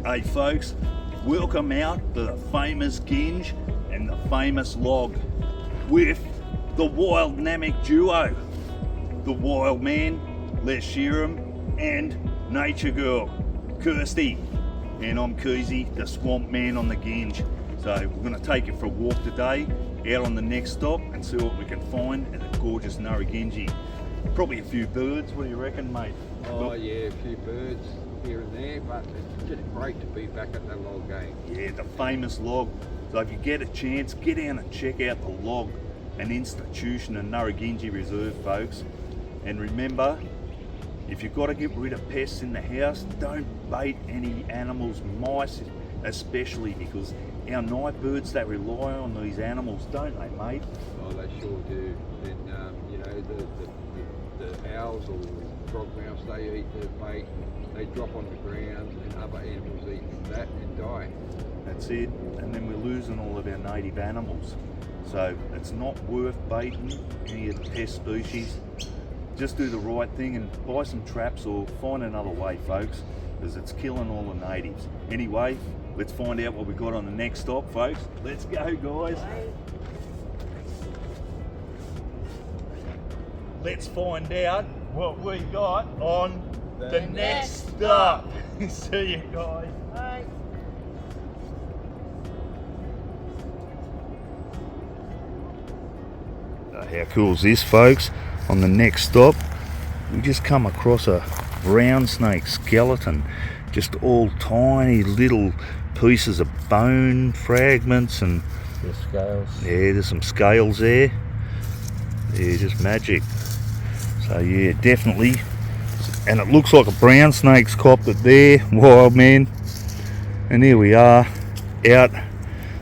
Hey folks, welcome out to the famous Ginge and the famous log with the wildman duo, the wild man, Les Sheeran, and nature girl, Kirsty. And I'm Keezy, the swamp man on the Ginge. So we're going to take it for a walk today, out on the next stop, and see what we can find at the gorgeous Narrabeen. Probably a few birds, what do you reckon, mate? Oh yeah, a few birds here and there, but it's just great to be back at the log game. Yeah, the famous log. So if you get a chance, get down and check out the log, an institution in Narrabeen Reserve, folks. And remember, if you've got to get rid of pests in the house, don't bait any animals, mice especially, because our night birds, they rely on these animals, don't they, mate? Oh, they sure do. And you know, the owls or frog mouse, they eat the bait, they drop on the ground, and other animals eat that and die. That's it. And then we're losing all of our native animals. So it's not worth baiting any of the pest species. Just do the right thing and buy some traps or find another way, folks, because it's killing all the natives. Anyway, let's find out what we got on the next stop, folks. Let's go, guys. Let's find out what we got on the next stop. See you guys. Bye. How cool is this, folks? On the next stop, we just come across a brown snake skeleton, just all tiny little pieces of bone fragments, and The scales. yeah, there's some scales there. Yeah, just magic. So yeah, definitely. And it looks like a brown snake's copped it there, wild man. And here we are, out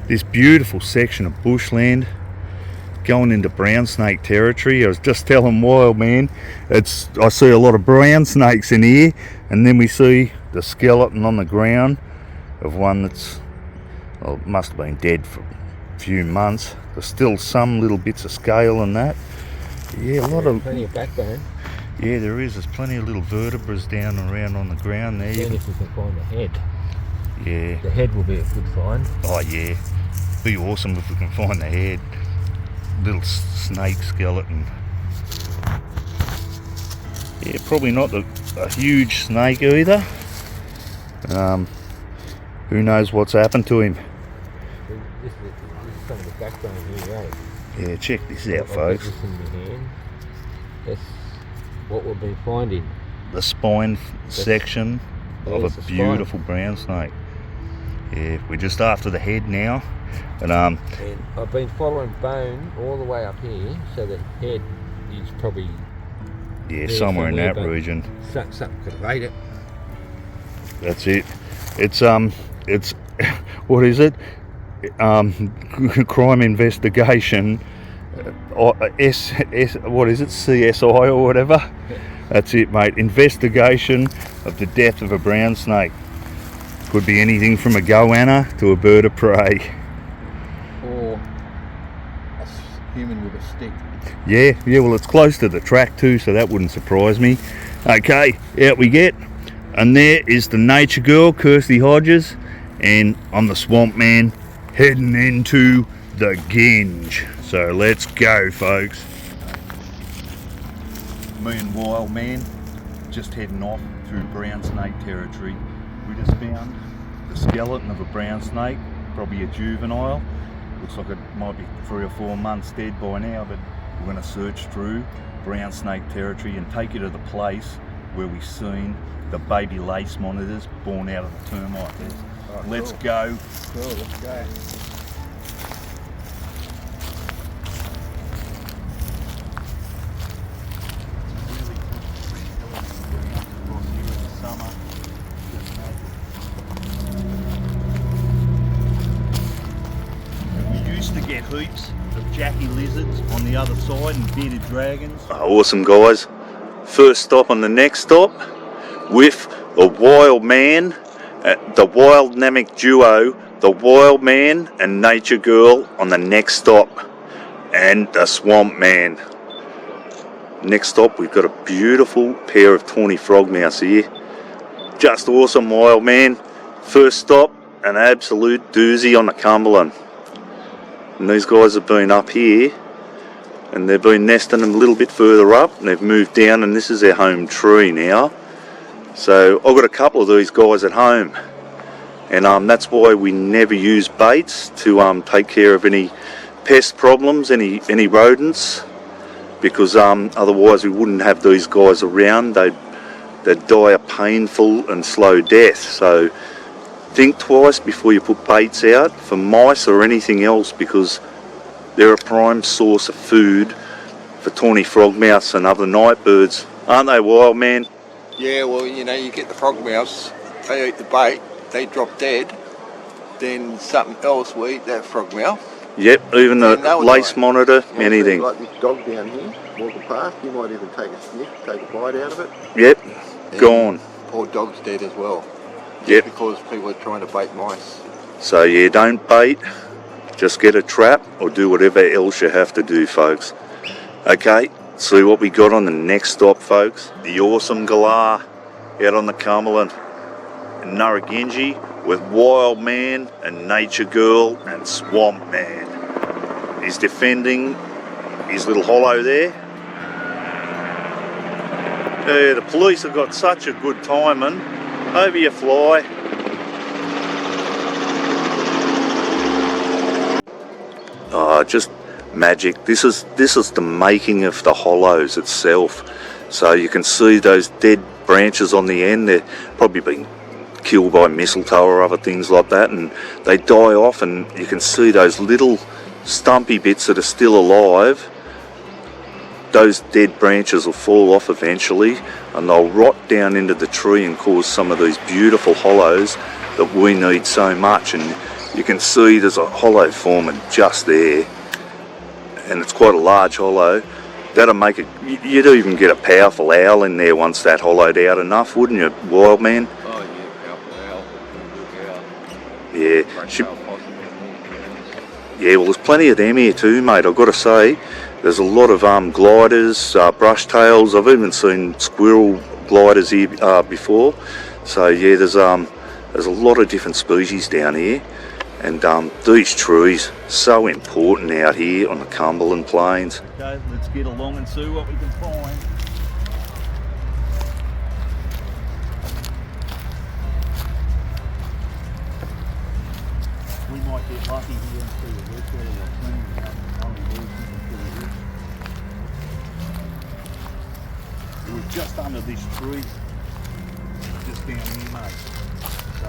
this beautiful section of bushland, going into brown snake territory. I was just telling wild man, I see a lot of brown snakes in here, and then we see the skeleton on the ground of one that's, well, must have been dead for a few months. There's still some little bits of scale in that. Yeah, a lot of Plenty of backbone. yeah, there is. There's plenty of little vertebrae down and around on the ground there. Then if we can find the head. Yeah. The head will be a good find. Oh yeah. Be awesome if we can find the head. Little snake skeleton. Yeah, probably not a huge snake either. Who knows what's happened to him? This is some of the backbone here, right? Yeah, check this out, I've got folks. this in my hand. That's what we've been finding. The spine section of there's a the beautiful brown snake. Yeah, we're just after the head now. But And I've been following bone all the way up here, so the head is probably yeah, there somewhere in that but region. Something could have ate it. That's it. It's what is it? Crime investigation. What is it? CSI or whatever. That's it, mate. Investigation of the death of a brown snake. Could be anything from a goanna to a bird of prey. Or a human with a stick. Yeah. Well, it's close to the track too, so that wouldn't surprise me. Okay, out we get. And there is the nature girl, Kirsty Hodges, and I'm the swamp man heading into the Ginge. So let's go, folks. Me and wild man just heading off through brown snake territory. We just found the skeleton of a brown snake, probably a juvenile. Looks like it might be 3 or 4 months dead by now, but we're going to search through brown snake territory and take you to the place where we've seen the baby lace monitors born out of the termite. Oh, Let's cool. go. Cool, let's go. We used to get heaps of Jackie lizards on the other side and bearded dragons. Awesome, guys. First stop on the next stop with the wild man, the wild dynamic duo, the wild man and nature girl on the next stop, and the swamp man. Next stop, we've got a beautiful pair of tawny frog mouse here. Just awesome, wild man. First stop, an absolute doozy on the Cumberland. And these guys have been up here and they've been nesting them a little bit further up and they've moved down, and this is their home tree now. So I've got a couple of these guys at home, and that's why we never use baits to take care of any pest problems, any rodents, because otherwise we wouldn't have these guys around. They'd die a painful and slow death. So think twice before you put baits out for mice or anything else, because they're a prime source of food for tawny frogmouths and other night birds, aren't they, Wildman? Yeah, well, you know, you get the frogmouths, they eat the bait, they drop dead, then something else will eat that frogmouth. Yep, even the lace monitor, anything. Like this dog down here, walking past, you might even take a sniff, take a bite out of it. Yep, and gone. Poor dog's dead as well. Yep. Because people are trying to bait mice. So yeah, don't bait, just get a trap or do whatever else you have to do, folks. Okay, see what we got on the next stop, folks. The awesome galah out on the Cumberland in Narragansett with Wildman and Nature Girl and Swamp Man. He's defending his little hollow there. Yeah, the police have got such a good timing. Over you fly. Oh, just magic. This is the making of the hollows itself. So you can see those dead branches on the end. They're probably been killed by mistletoe or other things like that, and they die off, and you can see those little stumpy bits that are still alive. Those dead branches will fall off eventually and they'll rot down into the tree and cause some of these beautiful hollows that we need so much. And you can see there's a hollow forming just there, and it's quite a large hollow. That'll make it, you'd even get a powerful owl in there once that hollowed out enough, wouldn't you, Wildman? Oh yeah, powerful owl. Yeah. Yeah, well, there's plenty of them here too, mate, I've got to say. There's a lot of gliders, brush tails. I've even seen squirrel gliders here before. So yeah, there's a lot of different species down here, and these trees so important out here on the Cumberland Plains. Okay, let's get along and see what we can find. We might get lucky here and see a red tail or plenty of it was just under this tree, just down here, mate. So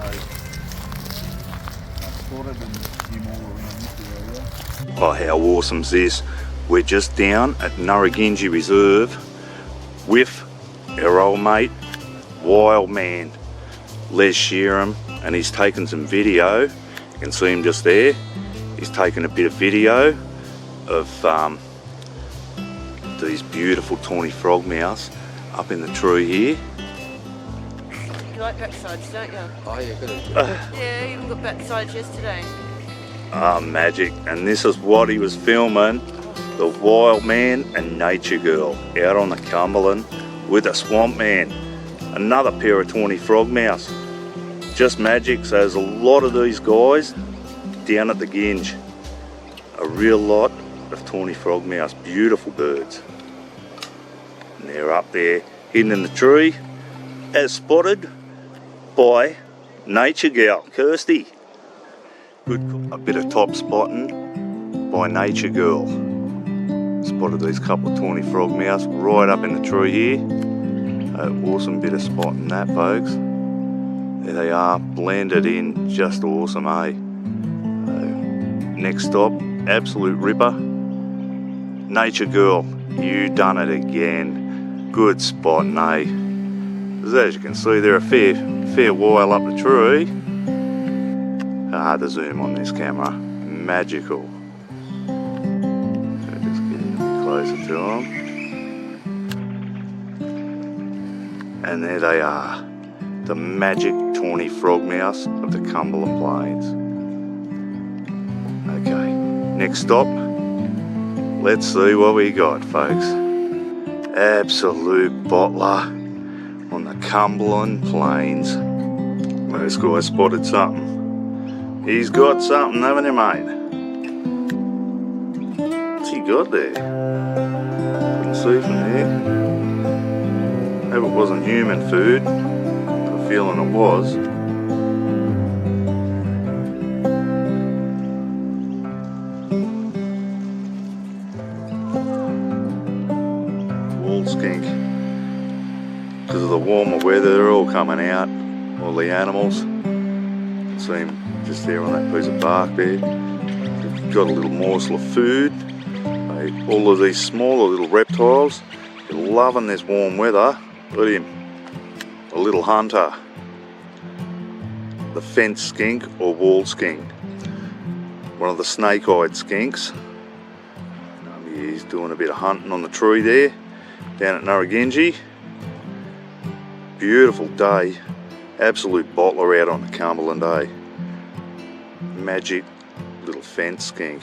I spotted them a few more around this area. Oh, how awesome's this? We're just down at Narragansett Reserve with our old mate Wildman, Les Sheeran, and he's taken some video. You can see him just there. He's taken a bit of video of these beautiful tawny frogmouths up in the tree here. You like backsides, don't you? Oh yeah, good. Yeah, you even got backsides yesterday. Ah, magic. And this is what he was filming, the Wildman and Nature Girl out on the Cumberland with a Swamp Man. Another pair of tawny frogmouths. Just magic. So there's a lot of these guys down at the Ginge. A real lot of tawny frogmouths, beautiful birds. And they're up there hidden in the tree, as spotted by Nature Girl, Kirsty. Good, a bit of top spotting by Nature Girl. Spotted these couple of tawny frogmouths right up in the tree here. Awesome bit of spotting that, folks. There they are, blended in, just awesome, eh? Next stop, absolute ripper. Nature Girl, you done it again. Good spotting, eh? As you can see, they're a fair while up the tree. The zoom on this camera, magical. So just getting a bit closer to them. And there they are, the magic tawny frogmouths of the Cumberland Plains. Okay, next stop, let's see what we got, folks. Absolute bottler on the Cumberland Plains. This guy spotted something. He's got something, haven't he, mate? What's he got there? Couldn't see from there. Hope it wasn't human food. I have a feeling it was. Wall skink. Because of the warmer weather, they're all coming out. All the animals. See him just there on that piece of bark there. They've got a little morsel of food. All of these smaller little reptiles, they're loving this warm weather. Look at him, a little hunter. The fence skink or wall skink. One of the snake-eyed skinks. He's doing a bit of hunting on the tree there, down at Narragansett. Beautiful day. Absolute bottler out on the Cumberland, eh? Magic little fence skink.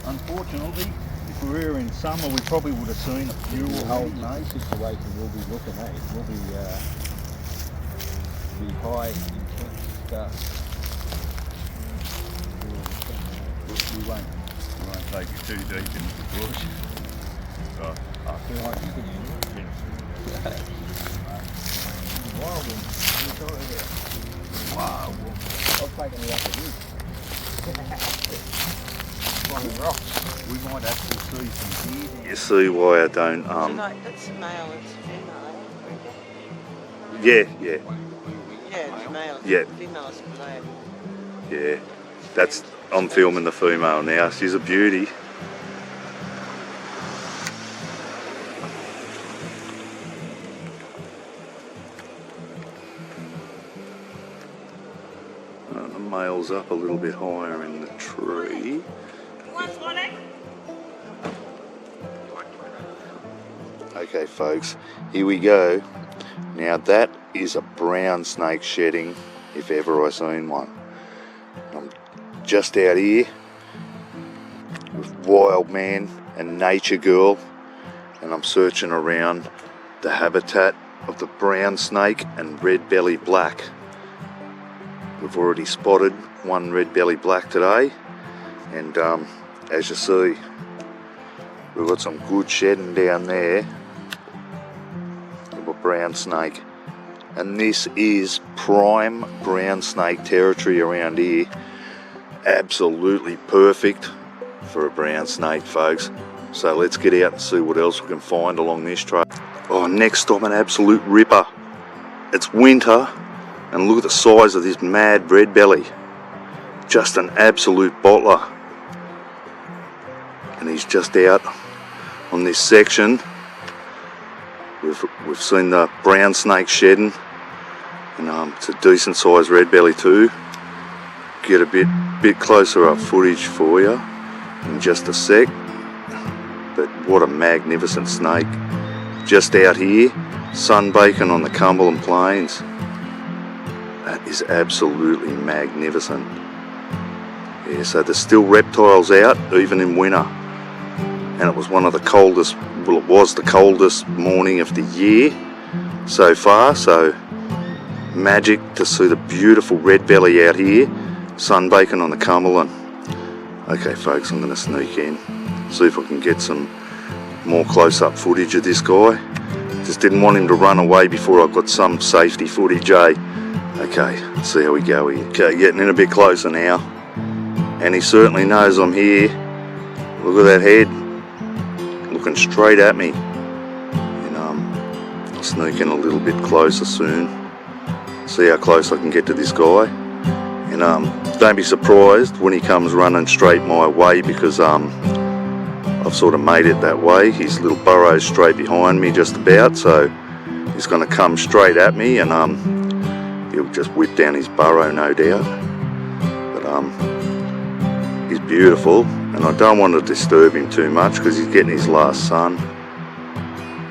Unfortunately, if we were in summer, we probably would have seen a few. The whole May situation we'll be looking at will be high intense stuff. We won't take you too deep into the bush. So, I feel like you can use it. Wildman. Wow. I've taken it up a week. We might actually see some deer. You see why I don't So like, that's a male, it's a female. yeah. Yeah, it's male. Yeah. Female's black. Yeah. That's I'm filming the female now. She's a beauty. The male's up a little bit higher in the tree. Okay folks, here we go. Now that is a brown snake shedding, if ever I seen one. I'm just out here with Wildman and Nature Girl, and I'm searching around the habitat of the brown snake and red belly black. We've already spotted one red belly black today, and as you see, we've got some good shedding down there of a brown snake, and this is prime brown snake territory around here. Absolutely perfect for a brown snake, folks. So let's get out and see what else we can find along this trail. Oh, next stop, an absolute ripper. It's winter, and look at the size of this mad red belly. Just an absolute bottler. And he's just out on this section. We've seen the brown snake shedding, and it's a decent sized red belly too. Get a bit closer up footage for you in just a sec. But what a magnificent snake. Just out here, sunbaking on the Cumberland Plains. That is absolutely magnificent. Yeah, so there's still reptiles out even in winter. And it was one of the coldest, well, it was the coldest morning of the year so far, so magic to see the beautiful red belly out here sunbaking on the Cumberland. Okay folks, I'm going to sneak in, see if I can get some more close-up footage of this guy. Just didn't want him to run away before I got some safety footage, eh? Okay, let's see how we go here. Okay, getting in a bit closer now, and he certainly knows I'm here. Look at that head, looking straight at me. And I'll sneak in a little bit closer soon, see how close I can get to this guy. And don't be surprised when he comes running straight my way, because I've sort of made it that way. His little burrow's straight behind me just about, so he's going to come straight at me, and he'll just whip down his burrow, no doubt. But he's beautiful, and I don't want to disturb him too much because he's getting his last sun.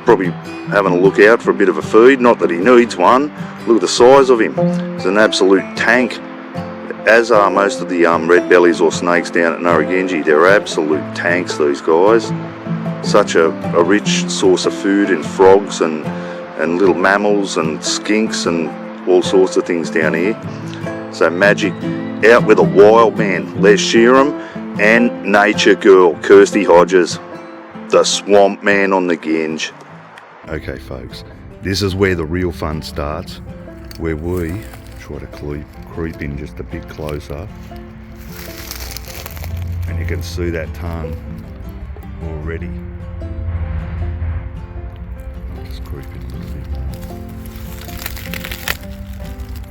Probably having a look out for a bit of a feed, not that he needs one. Look at the size of him. He's an absolute tank, as are most of the red bellies or snakes down at Narragansett. They're absolute tanks, these guys. Such a rich source of food in frogs and and little mammals and skinks and all sorts of things down here. So Magic out with a wild man, Les Sheeran, and Nature Girl, Kirsty Hodges, the swamp man on the Ginge. Okay folks, this is where the real fun starts, where we try to creep in just a bit closer, and you can see that tongue already. I'll just creep in a little bit.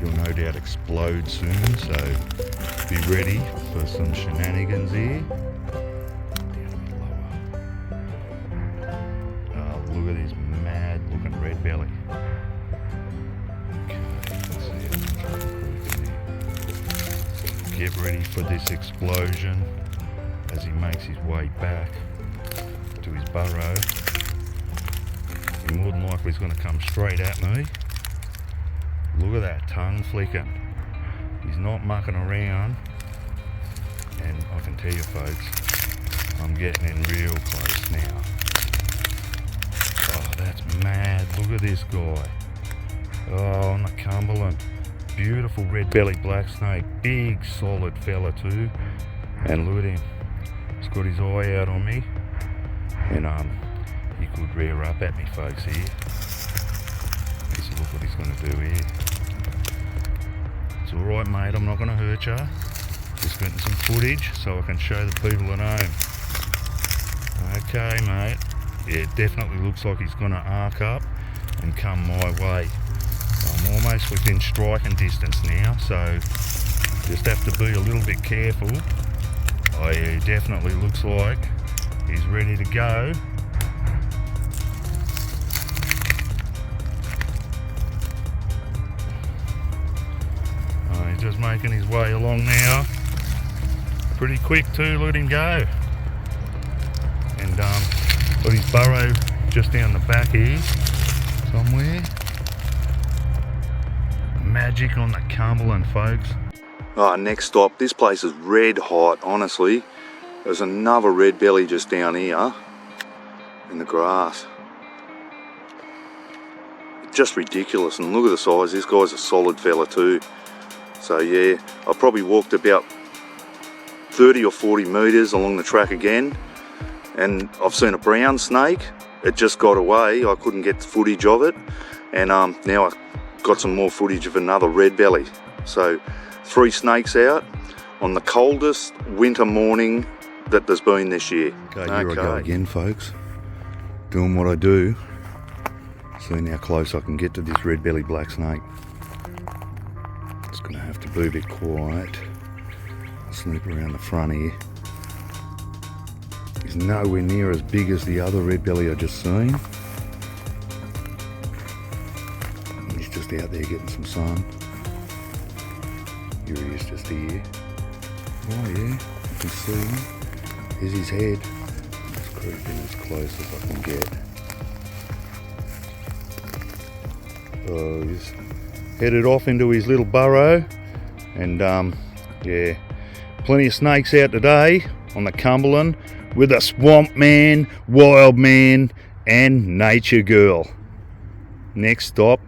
You'll no doubt explode soon, so be ready for some shenanigans here. Down a bit lower. Oh, look at this mad looking red belly. Okay, let's see how much I can creep in here. Get ready for this explosion as he makes his way back to his burrow. He more than likely is going to come straight at me. Look at that tongue flicking. He's not mucking around. And I can tell you folks, I'm getting in real close now. Oh, that's mad. Look at this guy. Oh, on the Cumberland. Beautiful red-bellied black snake. Big, solid fella too. And look at him. He's got his eye out on me. And he could rear up at me folks here. Let's look what he's going to do here. It's alright mate, I'm not going to hurt you. Just getting some footage so I can show the people at home. Okay mate, yeah, it definitely looks like he's going to arc up and come my way. I'm almost within striking distance now, so just have to be a little bit careful. Oh yeah, he definitely looks like he's ready to go. He's just making his way along now. Pretty quick too, let him go. And got his burrow just down the back here somewhere. Magic on the Cumberland folks. Oh, next stop, this place is red hot, honestly. There's another red belly just down here in the grass. Just ridiculous, and look at the size. This guy's a solid fella too. So yeah, I probably walked about 30 or 40 metres along the track again, and I've seen a brown snake. It just got away. I couldn't get footage of it, and now I got some more footage of another red belly. So 3 snakes out on the coldest winter morning that there's been this year. Okay, here I go again folks, doing what I do, seeing how close I can get to this red-bellied black snake. Just gonna have to be a bit quiet. I'll sneak around the front here. He's nowhere near as big as the other red belly I just seen. He's just out there getting some sun. Here he is, just here. Oh yeah, you can see him. Here's his head. Just creeping as close as I can get. Oh, he's headed off into his little burrow, and yeah, plenty of snakes out today on the Cumberland with a swamp man, wild man, and nature girl. Next stop,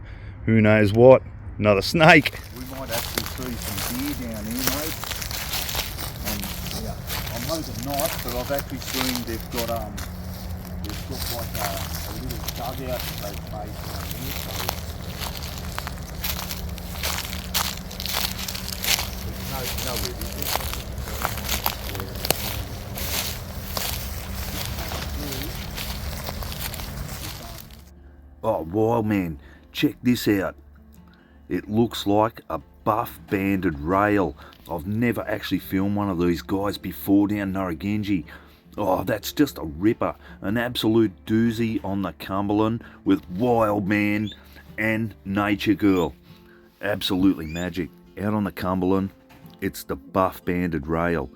who knows what? Another snake. We might actually see some deer down here, mate. Yeah, I'm hoping not, but I've actually seen they've got like a little dugout that they've made down here. So no where this is. Oh, wild man, check this out. It looks like a buff banded rail. I've never actually filmed one of these guys before down Narragansett. Oh, that's just a ripper. An absolute doozy on the Cumberland with wild man and nature girl. Absolutely magic. Out on the Cumberland, it's the buff banded rail.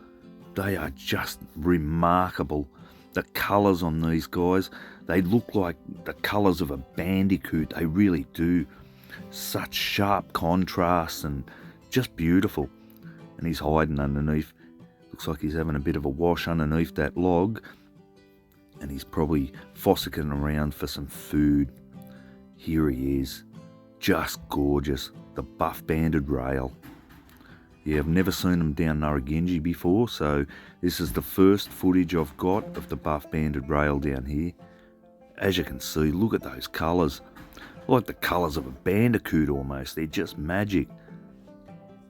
They are just remarkable. The colours on these guys, they look like the colours of a bandicoot. They really do. Such sharp contrasts and just beautiful. And he's hiding underneath. Looks like he's having a bit of a wash underneath that log. And he's probably fossicking around for some food. here he is, just gorgeous, the buff-banded rail. Yeah, I've never seen them down Narragansett before, so this is the first footage I've got of the buff-banded rail down here. As you can see, look at those colours, like the colours of a bandicoot almost. They're just magic.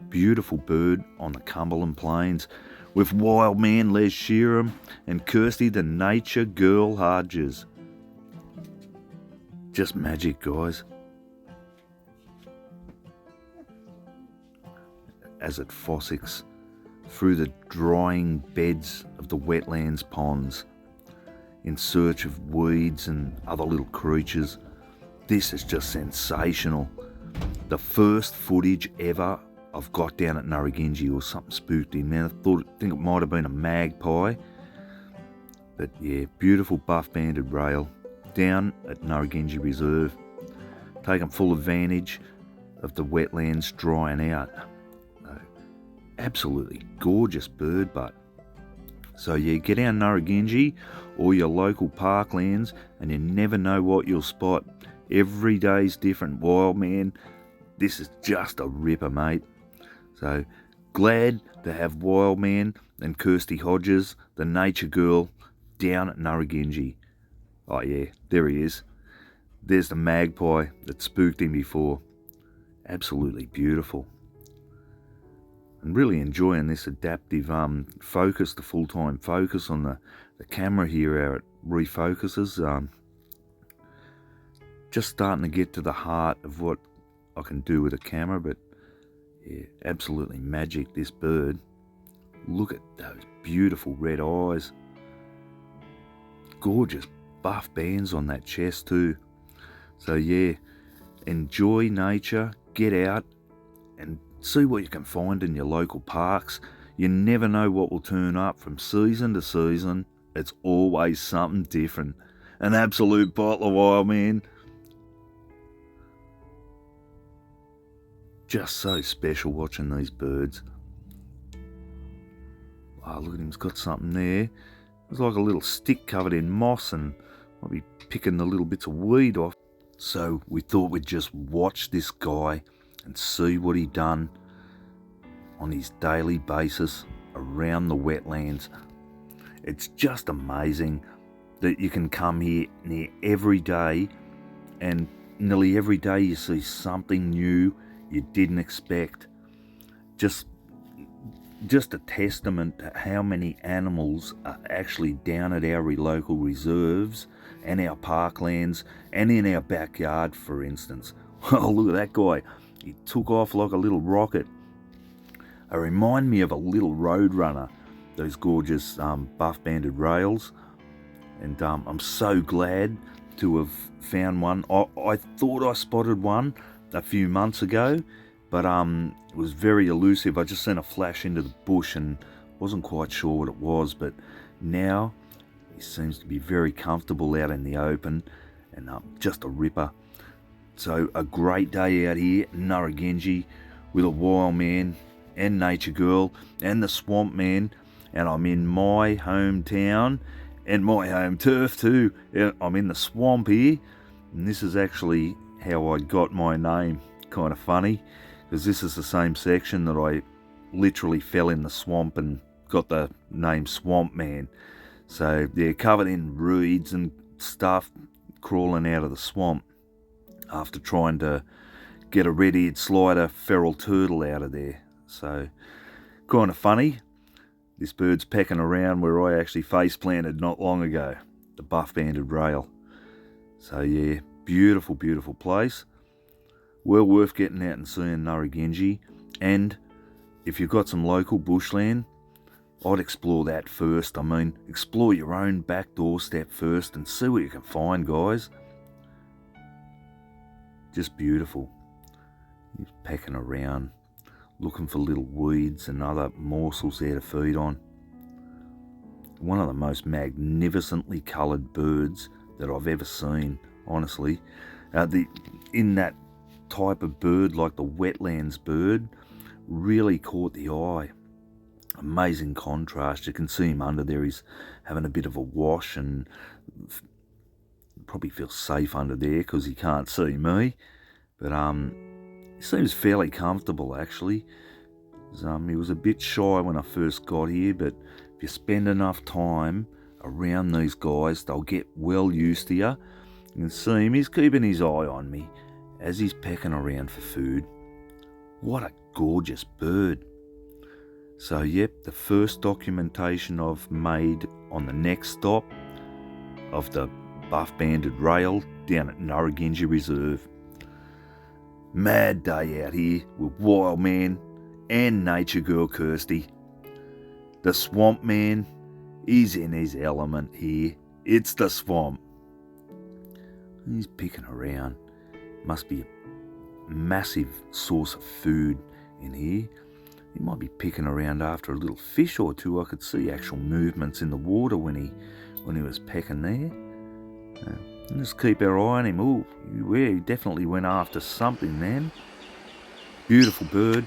Beautiful bird on the Cumberland Plains with wildman Les Sheeran and Kirsty the nature girl Hodges. Just magic, guys. As it fossicks through the drying beds of the wetlands ponds in search of weeds and other little creatures. This is just sensational. The first footage ever I've got down at Narragansett, or something spooked him. Man, I think it might have been a magpie. But yeah, beautiful buff-banded rail down at Narragansett Reserve, taking full advantage of the wetlands drying out. Absolutely gorgeous bird, but so yeah, get down Narragansett or your local parklands and you never know what you'll spot. Every day's different, wild man. This is just a ripper, mate. So glad to have Wildman and Kirsty Hodges, the nature girl, down at Narragansett. Oh yeah, there he is. There's the magpie that spooked him before. Absolutely beautiful. And really enjoying this adaptive focus, the full-time focus on the camera here, how it refocuses. Just starting to get to the heart of what I can do with a camera, but yeah, absolutely magic, this bird. Look at those beautiful red eyes. Gorgeous buff bands on that chest too. So yeah, enjoy nature, get out and see what you can find in your local parks. You never know what will turn up from season to season. It's always something different. An absolute bottle of wild, man. Just so special watching these birds. Oh, look at him, he's got something there. It's like a little stick covered in moss and might be picking the little bits of weed off. So we thought we'd just watch this guy and see what he done on his daily basis around the wetlands. It's just amazing that you can come here near every day, and nearly every day you see something new you didn't expect. Just a testament to how many animals are actually down at our local reserves and our parklands and in our backyard, for instance. Oh, look at that guy. He took off like a little rocket. They remind me of a little road runner, those gorgeous buff-banded rails. And I'm so glad to have found one. I thought I spotted one a few months ago, but it was very elusive. I just seen a flash into the bush and wasn't quite sure what it was, but now he seems to be very comfortable out in the open and just a ripper. So a great day out here in Narragansett with a wild man and nature girl and the swamp man, and I'm in my hometown and my home turf too. I'm in the swamp here, and this is actually how I got my name. Kind of funny, because this is the same section that I literally fell in the swamp and got the name Swamp Man. So they're covered in reeds and stuff, crawling out of the swamp after trying to get a red-eared slider feral turtle out of there. So kind of funny. This bird's pecking around where I actually face planted not long ago, the buff-banded rail. So yeah, beautiful, beautiful place. Well worth getting out and seeing Narragansett. And if you've got some local bushland, I'd explore that first. I mean, explore your own back doorstep first and see what you can find, guys. Just beautiful. He's pecking around, looking for little weeds and other morsels there to feed on. One of the most magnificently coloured birds that I've ever seen, honestly. In that type of bird, like the wetlands bird, really caught the eye. Amazing contrast. You can see him under there. He's having a bit of a wash and probably feels safe under there because he can't see me. But he seems fairly comfortable actually. He was a bit shy when I first got here, but if you spend enough time around these guys, they'll get well used to you. You can see him, he's keeping his eye on me as he's pecking around for food. What a gorgeous bird. So yep, the first documentation I've made on the next stop of the buff-banded rail down at Narragansett Reserve. Mad day out here with Wildman and nature girl Kirsty. The swamp man is in his element here. It's the swamp. He's picking around. Must be a massive source of food in here. He might be picking around after a little fish or two. I could see actual movements in the water when he was pecking there. Just keep our eye on him. Oh, yeah, he definitely went after something then. Beautiful bird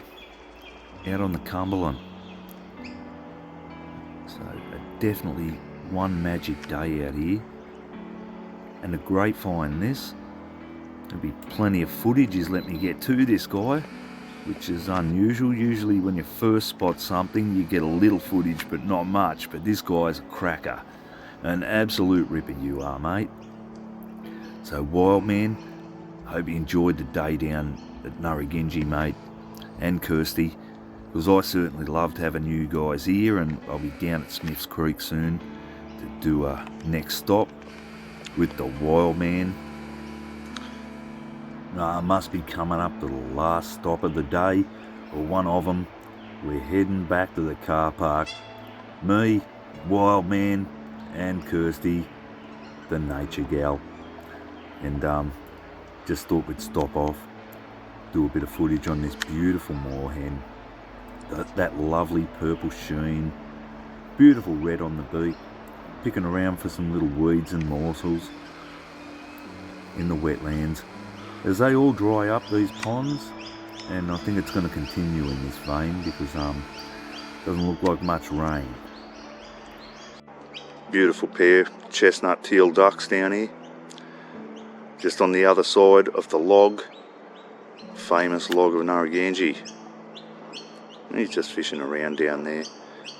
out on the Cumberland. So definitely one magic day out here. And a great find this. There'll be plenty of footage he's let me get to this guy, which is unusual. Usually when you first spot something you get a little footage but not much, but this guy's a cracker. An absolute ripper you are, mate. So Wildman, hope you enjoyed the day down at Narragansett, mate, and Kirsty, because I certainly loved having you guys here, and I'll be down at Smith's Creek soon to do a next stop with the Wildman. Must be coming up to the last stop of the day, or one of them. We're heading back to the car park. Me, Wildman, and Kirsty, the nature gal. And just thought we'd stop off, do a bit of footage on this beautiful moorhen. That lovely purple sheen, beautiful red on the beak, picking around for some little weeds and morsels in the wetlands. As they all dry up, these ponds, and I think it's going to continue in this vein because doesn't look like much rain. Beautiful pair of chestnut teal ducks down here. Just on the other side of the log, famous log of Narragansett. He's just fishing around down there.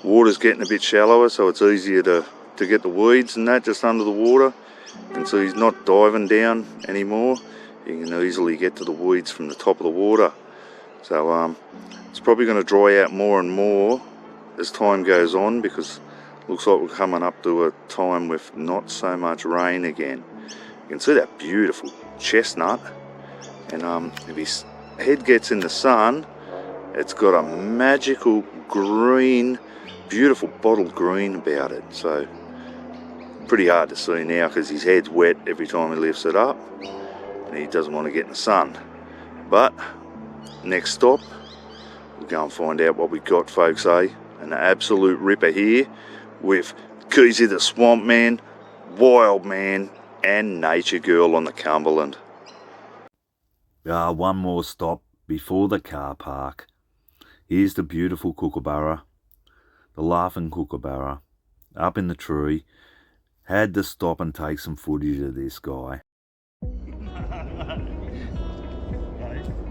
Water's getting a bit shallower, so it's easier to get the weeds and that just under the water. And so he's not diving down anymore. You can easily get to the weeds from the top of the water. So it's probably going to dry out more and more as time goes on, because it looks like we're coming up to a time with not so much rain again. You can see that beautiful chestnut, and if his head gets in the sun, it's got a magical green, beautiful bottle green about it. So pretty hard to see now because his head's wet every time he lifts it up and he doesn't want to get in the sun. But next stop, we'll go and find out what we got, folks, an absolute ripper here with Keezy the Swamp Man, Wildman, and Nature Girl on the Cumberland. One more stop before the car park. Here's the beautiful kookaburra, the laughing kookaburra, up in the tree. Had to stop and take some footage of this guy.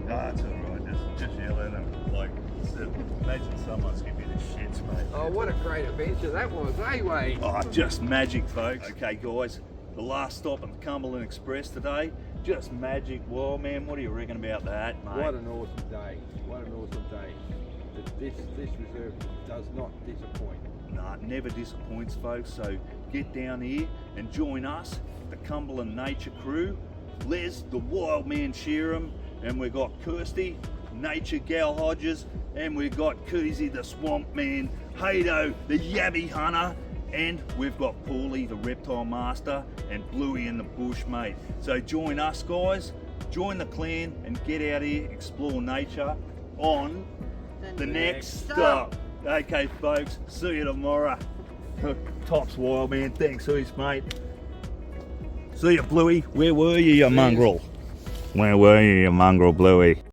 That's alright, just yelling and like, imagine someone's giving me the shits, mate. Oh, what a great adventure that was, eh, Wade? Oh, just magic, folks. Okay, guys, the last stop on the Cumberland Express today. Just magic. Well, man, what do you reckon about that, mate? What an awesome day. What an awesome day. This reserve does not disappoint. Nah, it never disappoints, folks. So get down here and join us, the Cumberland Nature Crew. Les, the Wildman Sheeran, and we've got Kirsty, Nature Gal Hodges, and we've got Keezy the Swamp Man, Hado, the Yabby Hunter, and we've got Paulie, the Reptile Master, and Bluey in the Bush, mate. So join us, guys, join the clan, and get out here, explore nature on the next stop. Okay, folks, see you tomorrow. Tops, Wildman. Thanks, heaps, mate. See you, Bluey. Where were you, you mongrel? Where were you, you mongrel, Bluey?